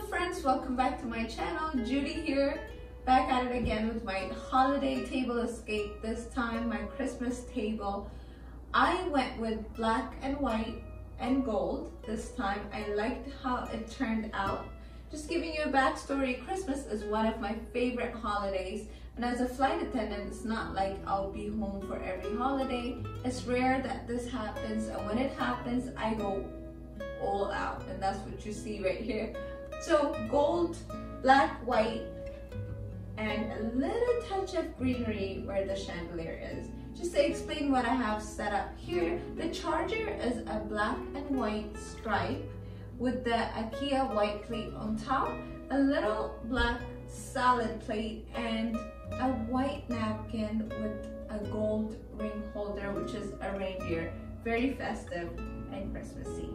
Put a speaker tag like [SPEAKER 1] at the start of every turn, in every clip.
[SPEAKER 1] friends, welcome back to my channel. Judy here, back at it again with my holiday table escape. This time my Christmas table. I went with black and white and gold this time. I liked how it turned out. Just giving you a backstory, Christmas is one of my favorite holidays, and as a flight attendant, it's not like I'll be home for every holiday. It's rare that this happens, and when it happens, I go all out, and that's what you see right here. So gold, black, white, and a little touch of greenery where the chandelier is. Just to explain what I have set up here, the charger is a black and white stripe with the IKEA white plate on top, a little black salad plate, and a white napkin with a gold ring holder, which is a reindeer. Very festive and Christmassy.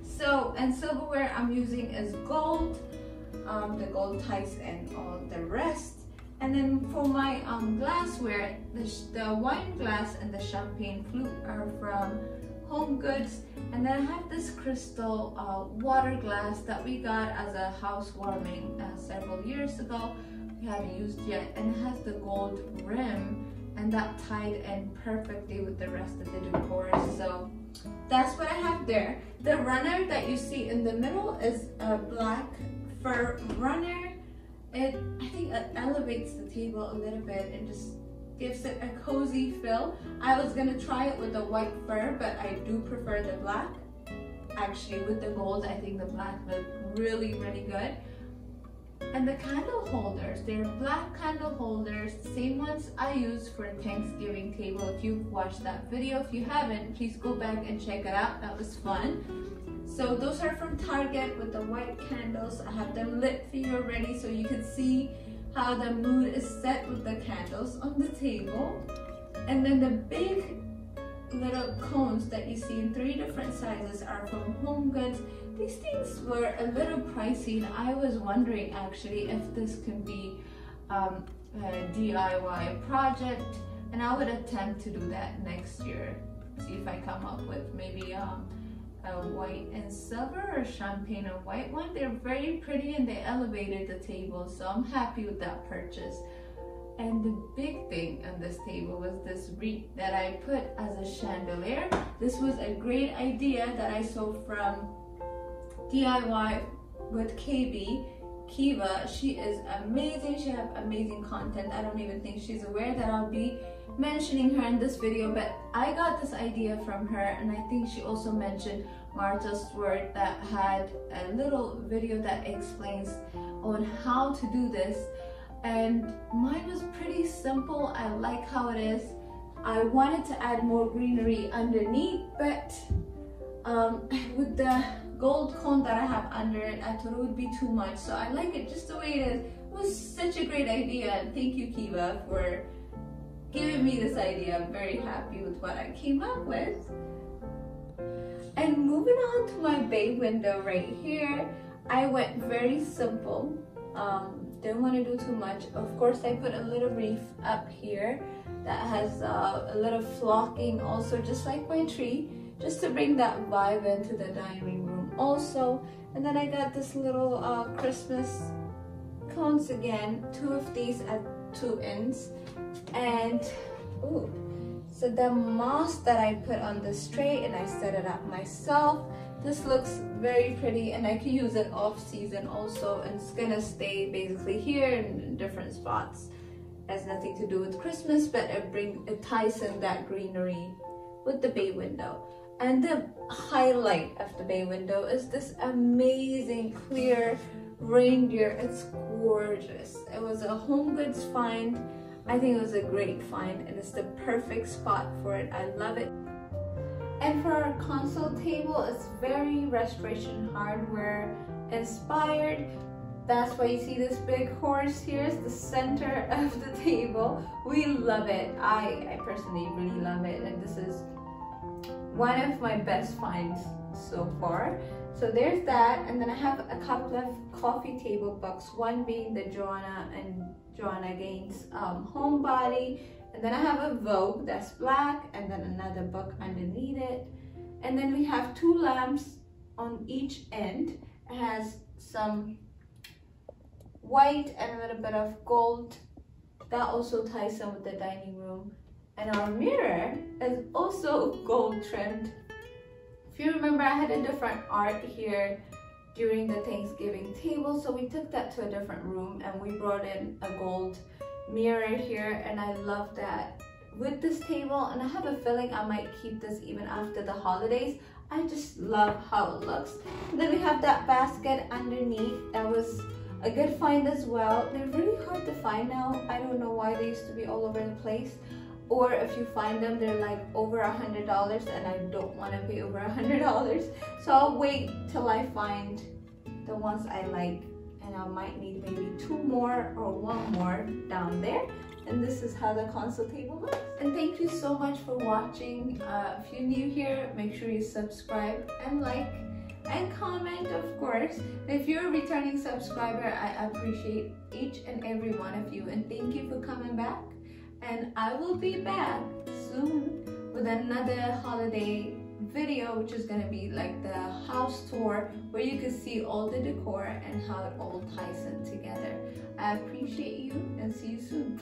[SPEAKER 1] So, and silverware I'm using is gold. The gold ties in all the rest. And then for my glassware, the wine glass and the champagne flute are from Home Goods. And then I have this crystal water glass that we got as a housewarming several years ago. We haven't used yet, and it has the gold rim, and that tied in perfectly with the rest of the decor. So that's what I have there. The runner that you see in the middle is a black fur runner. I think it elevates the table a little bit and just gives it a cozy feel. I was gonna try it with the white fur, but I do prefer the black. Actually, with the gold, I think the black look really, really good. And the candle holders, they're black candle holders, same ones I used for Thanksgiving table. If you've watched that video, if you haven't, please go back and check it out. That was fun. So those are from Target with the white candles. I have them lit for you already so you can see how the mood is set with the candles on the table. And then the big little cones that you see in 3 different sizes are from Home Goods. These things were a little pricey, and I was wondering actually if this can be a DIY project, and I would attempt to do that next year. See if I come up with maybe a white and silver or champagne and white one. They're very pretty and they elevated the table, so I'm happy with that purchase. And the big thing on this table was this wreath that I put as a chandelier. This was a great idea that I saw from DIY with KB. Kiva, she is amazing. She has amazing content. I don't even think she's aware that I'll be mentioning her in this video, but I got this idea from her, and I think she also mentioned Martha Stewart that had a little video that explains on how to do this. And mine was pretty simple. I like how it is. I wanted to add more greenery underneath, but with the gold cone that I have under it, I thought it would be too much. So I like it just the way it is. It was such a great idea, and thank you, Kiva, for giving me this idea. I'm very happy with what I came up with. And moving on to my bay window right here, I went very simple. Didn't want to do too much. Of course, I put a little wreath up here that has a little flocking also, just like my tree, just to bring that vibe into the dining room also. And then I got this little Christmas cones again, 2 of these at 2 ends. And ooh, so the moss that I put on this tray, and I set it up myself. This looks very pretty, and I can use it off season also, and it's gonna stay basically here in different spots. It has nothing to do with Christmas, but it ties in that greenery with the bay window. And the highlight of the bay window is this amazing clear reindeer. It's gorgeous. It was a Home Goods find. I think it was a great find, and it's the perfect spot for it. I love it. And for our console table, it's very restoration hardware inspired. That's why you see this big horse here. It's the center of the table. We love it. I personally really love it, and this is one of my best finds so far. So there's that, and then I have a couple of coffee table books, one being the Joanna Gaines Homebody, and then I have a Vogue that's black, and then another book underneath it. And then we have 2 lamps on each end. It has some white and a little bit of gold. That also ties in with the dining room. And our mirror is also gold trimmed. If you remember, I had a different art here during the Thanksgiving table, so we took that to a different room and we brought in a gold mirror here, and I love that with this table, and I have a feeling I might keep this even after the holidays. I just love how it looks. And then we have that basket underneath. That was a good find as well. They're really hard to find now. I don't know why they used to be all over the place. Or if you find them, they're like over $100, and I don't want to pay over $100. So I'll wait till I find the ones I like, and I might need maybe 2 more or 1 more down there. And this is how the console table looks. And thank you so much for watching. If you're new here, make sure you subscribe and like and comment, of course. If you're a returning subscriber, I appreciate each and every one of you, and thank you for coming back. And I will be back soon with another holiday video, which is going to be like the house tour, where you can see all the decor and how it all ties in together. I appreciate you, and see you soon.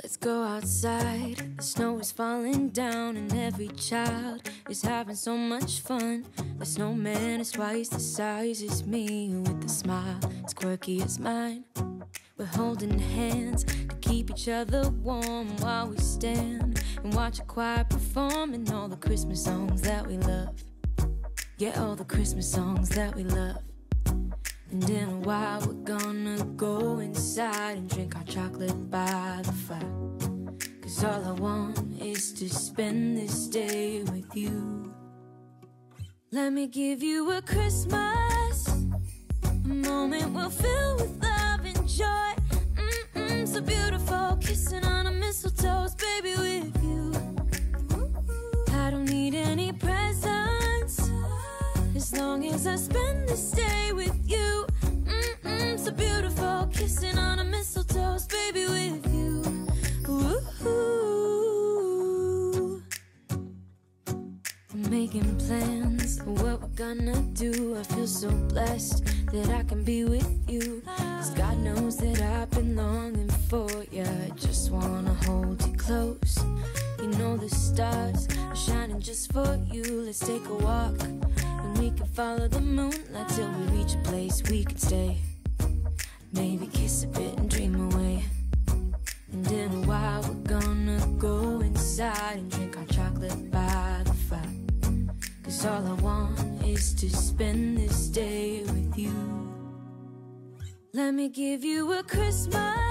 [SPEAKER 2] Let's go outside, the snow is falling down and every child is having so much fun. The snowman is twice the size as me, with a smile as quirky as mine. We're holding hands to keep each other warm while we stand and watch a choir performing all the Christmas songs that we love. Yeah, all the Christmas songs that we love. And in a while we're gonna go inside and drink our chocolate by the fire. 'Cause all I want is to spend this day with you. Let me give you a Christmas, a moment we'll fill with love and joy. So beautiful, kissing on a mistletoe, baby, with you. I don't need any presents, as long as I spend this day with you. So beautiful, kissing on a mistletoe, baby, with you. Ooh. I'm making plans for what we're gonna do. I feel so blessed that I can be with you, 'cause God knows that I've been longing for you. I just wanna hold you close. You know the stars are shining just for you. Let's take a walk, and we can follow the moonlight till we reach a place we can stay. Maybe kiss a bit and dream away. And in a while we're gonna go inside and drink our chocolate by the fire. 'Cause all I want is to spend this day with you. Let me give you a Christmas,